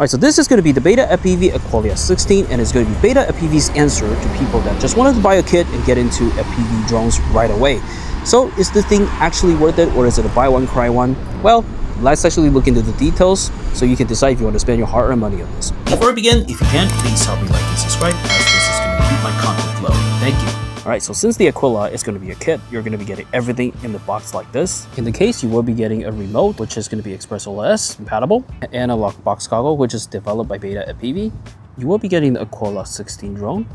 Alright, so this is going to be the BetaFPV Aquila16, and it's going to be BetaFPV's answer to people that just wanted to buy a kit and get into FPV drones right away. So is the thing actually worth it, or is it a buy one, cry one? Well, let's actually look into the details so you can decide if you want to spend your hard-earned money on this. Before we begin, if you can, please help me like and subscribe, as this is going to keep my content flowing. Thank you. Alright, so since the Aquila is going to be a kit, you're going to be getting everything in the box like this. In the case, you will be getting a remote, which is going to be ExpressOS compatible, an analog box goggle, which is developed by BetaFPV. You will be getting the Aquila16 drone,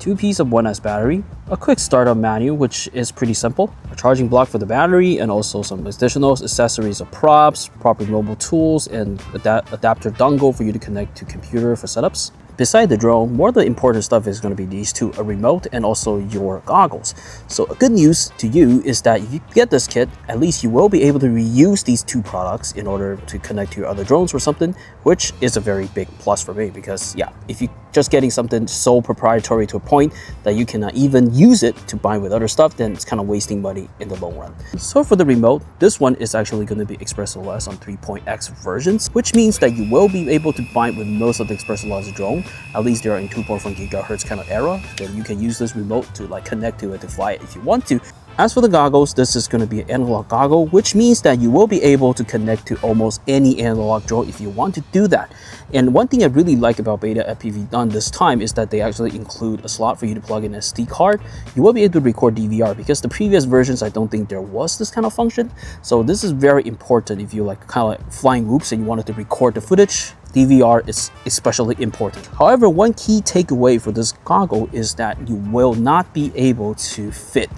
2 pieces of 1S battery, a quick startup manual, which is pretty simple, a charging block for the battery, and also some additional accessories of props, proper mobile tools, and adapter dongle for you to connect to computer for setups. Beside the drone, more of the important stuff is going to be these two, a remote and also your goggles. So good news to you is that if you get this kit, at least you will be able to reuse these two products in order to connect to your other drones or something, which is a very big plus for me because yeah, if you just getting something so proprietary to a point that you cannot even use it to bind with other stuff, then it's kind of wasting money in the long run. So for the remote, this one is actually going to be ExpressOS on 3.x versions, which means that you will be able to bind with most of the ExpressOS drone. At least they are in 2.1 gigahertz kind of era. Then you can use this remote to like connect to it to fly it if you want to. As for the goggles, this is going to be an analog goggle, which means that you will be able to connect to almost any analog drone if you want to do that. And one thing I really like about BetaFPV done this time is that they actually include a slot for you to plug in an SD card. You will be able to record DVR because the previous versions, I don't think there was this kind of function. So this is very important if you like kind of like flying whoops and you wanted to record the footage. DVR is especially important. However, one key takeaway for this goggle is that you will not be able to fit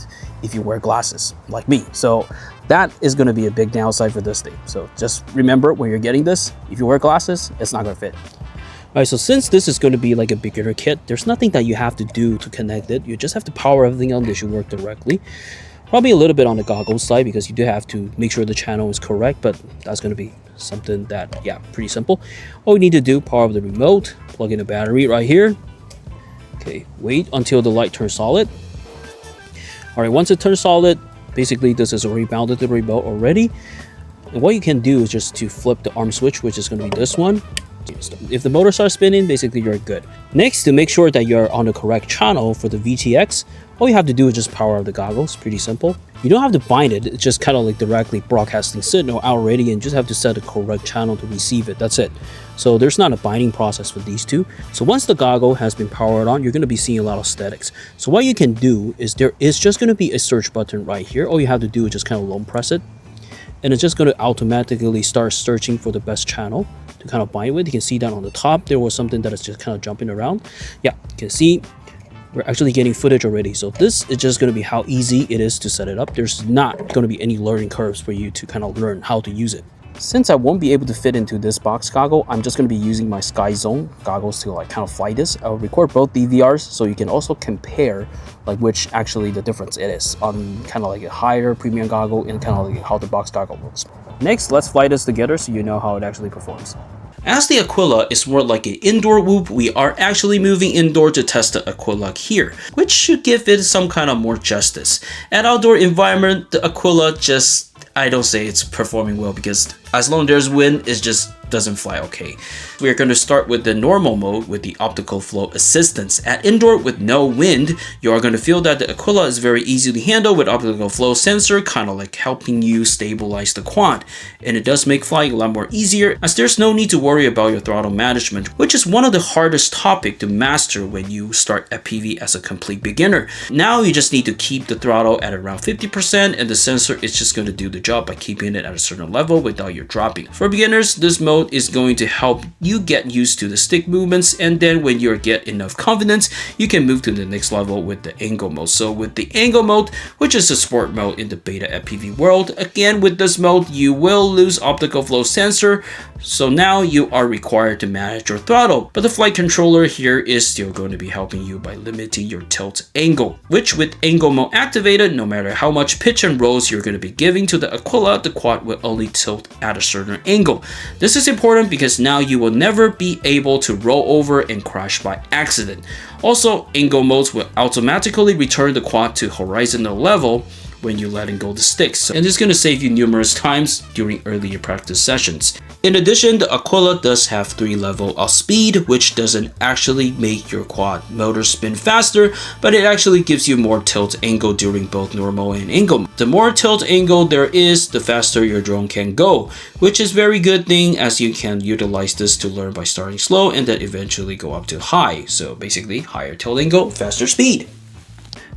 if you wear glasses like me. So that is going to be a big downside for this thing. So just remember when you're getting this, if you wear glasses, it's not going to fit. Alright, so since this is going to be like a beginner kit, there's nothing that you have to do to connect it. You just have to power everything on. This should work directly. Probably a little bit on the goggles side because you do have to make sure the channel is correct, but that's going to be something that, yeah, pretty simple. All you need to do, power up the remote, plug in a battery right here. Okay, wait until the light turns solid. Alright, once it turns solid, basically this is already mounted to the remote already. And what you can do is just to flip the arm switch, which is going to be this one. If the motor starts spinning, basically you're good. Next, to make sure that you're on the correct channel for the VTX, all you have to do is just power up the goggles. Pretty simple. You don't have to bind it. It's just kind of like directly broadcasting signal out already, and just have to set the correct channel to receive it. That's it. So there's not a binding process for these two. So once the goggle has been powered on, you're going to be seeing a lot of statics. So what you can do is there is just going to be a search button right here. All you have to do is just kind of long press it, and it's just going to automatically start searching for the best channel to kind of bind with. You can see that on the top there was something that is just kind of jumping around. Yeah, you can see we're actually getting footage already. So this is just going to be how easy it is to set it up. There's not going to be any learning curves for you to kind of learn how to use it. Since I won't be able to fit into this box goggle, I'm just going to be using my Sky Zone goggles to like kind of fly this. I'll record both DVRs so you can also compare like which actually the difference it is on kind of like a higher premium goggle and kind of like how the box goggle works. Next, let's fly this together so you know how it actually performs. As the Aquila is more like an indoor whoop, we are actually moving indoor to test the Aquila here, which should give it some kind of more justice. At outdoor environment, the Aquila just, I don't say it's performing well because as long as there's wind, it just doesn't fly okay. We are going to start with the normal mode with the optical flow assistance. At indoor with no wind, you are going to feel that the Aquila is very easy to handle with optical flow sensor, kind of like helping you stabilize the quad. And it does make flying a lot more easier as there's no need to worry about your throttle management, which is one of the hardest topic to master when you start FPV as a complete beginner. Now you just need to keep the throttle at around 50% and the sensor is just going to do the job by keeping it at a certain level without you dropping. For beginners, this mode is going to help you get used to the stick movements, and then when you get enough confidence, you can move to the next level with the angle mode. So with the angle mode, which is a sport mode in the BetaFPV world, again with this mode, you will lose optical flow sensor. So now you are required to manage your throttle, but the flight controller here is still going to be helping you by limiting your tilt angle, which with angle mode activated, no matter how much pitch and rolls you're going to be giving to the Aquila, the quad will only tilt at a certain angle. This is important because now you will never be able to roll over and crash by accident. Also, angle modes will automatically return the quad to horizontal level, when you're letting go of the sticks, and it's going to save you numerous times during earlier practice sessions. In addition, the Aquila does have 3 levels of speed, which doesn't actually make your quad motor spin faster, but it actually gives you more tilt angle during both normal and angle. The more tilt angle there is, the faster your drone can go, which is very good thing, as you can utilize this to learn by starting slow and then eventually go up to high. So basically, higher tilt angle, faster speed.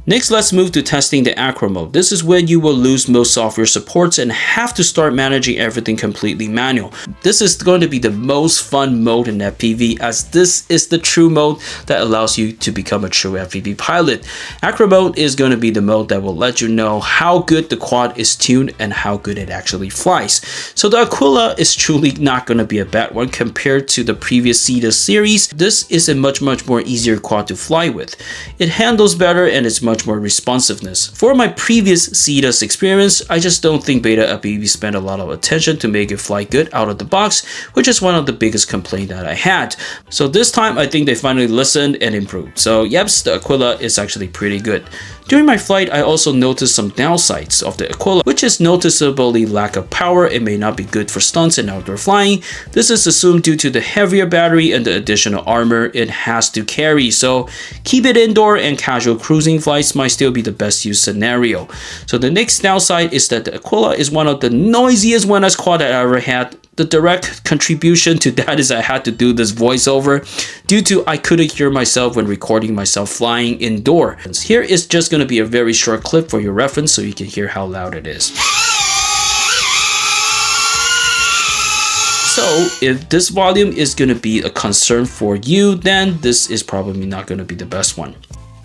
Next, let's move to testing the Aquila mode. This is when you will lose most software supports and have to start managing everything completely manual. This is going to be the most fun mode in FPV, as this is the true mode that allows you to become a true FPV pilot. Aquila mode is going to be the mode that will let you know how good the quad is tuned and how good it actually flies. So the Aquila is truly not going to be a bad one compared to the previous CETA series. This is a much more easier quad to fly with. It handles better and it's much more responsiveness. For my previous CETA's experience, I just don't think BetaFPV spent a lot of attention to make it fly good out of the box, which is one of the biggest complaints that I had. So this time, I think they finally listened and improved. So yep, the Aquila is actually pretty good. During my flight, I also noticed some downsides of the Aquila, which is noticeably lack of power. It may not be good for stunts and outdoor flying. This is assumed due to the heavier battery and the additional armor it has to carry. So keep it indoor, and casual cruising flights might still be the best use scenario. So the next downside is that the Aquila is one of the noisiest one-S quad I ever had. The direct contribution to that is I had to do this voiceover due to I couldn't hear myself when recording myself flying indoor. Here is just going to be a very short clip for your reference so you can hear how loud it is. So if this volume is going to be a concern for you, then this is probably not going to be the best one.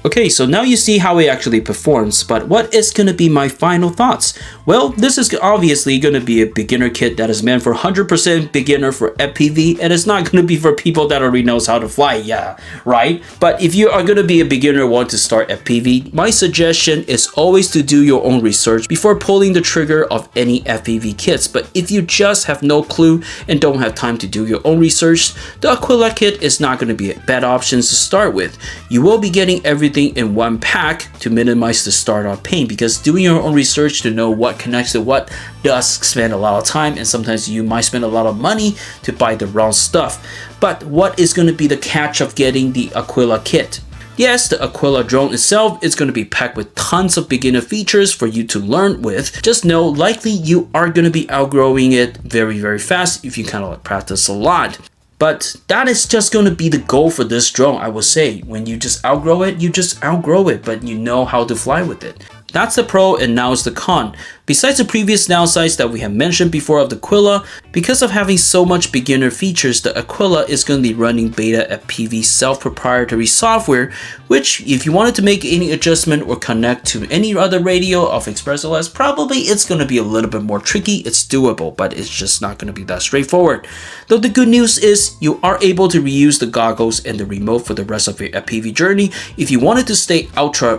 Okay, so now you see how it actually performs, but what is going to be my final thoughts? Well, this is obviously going to be a beginner kit that is meant for 100% beginner for FPV, and it's not going to be for people that already knows how to fly, yeah, right? But if you are going to be a beginner and want to start FPV, my suggestion is always to do your own research before pulling the trigger of any FPV kits. But if you just have no clue and don't have time to do your own research, the Aquila kit is not going to be a bad option to start with. You will be getting everything in one pack to minimize the startup pain, because doing your own research to know what connects to what does spend a lot of time, and sometimes you might spend a lot of money to buy the wrong stuff. But what is going to be the catch of getting the Aquila kit? Yes, the Aquila drone itself is going to be packed with tons of beginner features for you to learn with. Just know likely you are going to be outgrowing it very fast if you kind of practice a lot. But that is just going to be the goal for this drone, I would say. When you just outgrow it, you just outgrow it, but you know how to fly with it. That's the pro, and now is the con. Besides the previous downsides that we have mentioned before of the Aquila, because of having so much beginner features, the Aquila is going to be running BetaFPV self-proprietary software, which if you wanted to make any adjustment or connect to any other radio of ExpressOS, probably it's going to be a little bit more tricky. It's doable, but it's just not going to be that straightforward. Though the good news is you are able to reuse the goggles and the remote for the rest of your FPV journey. If you wanted to stay ultra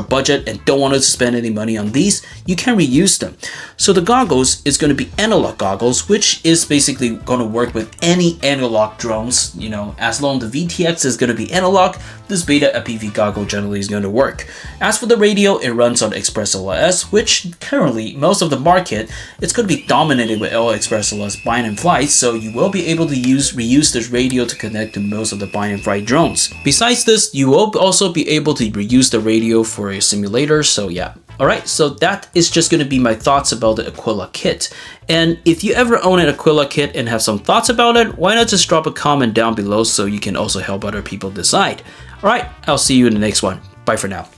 budget and don't want to spend any money on these, you can reuse them. So the goggles is going to be analog goggles, which is basically going to work with any analog drones. You know, as long as the VTX is going to be analog, this BetaFPV goggle generally is going to work. As for the radio, it runs on ExpressOS, which currently most of the market, it's going to be dominated with all ExpressOS bind and flight, so you will be able to reuse this radio to connect to most of the bind and flight drones. Besides this, you will also be able to reuse the radio for a simulator, so yeah. Alright, so that is just going to be my thoughts about the Aquila kit. And if you ever own an Aquila kit and have some thoughts about it, why not just drop a comment down below so you can also help other people decide. Alright, I'll see you in the next one. Bye for now.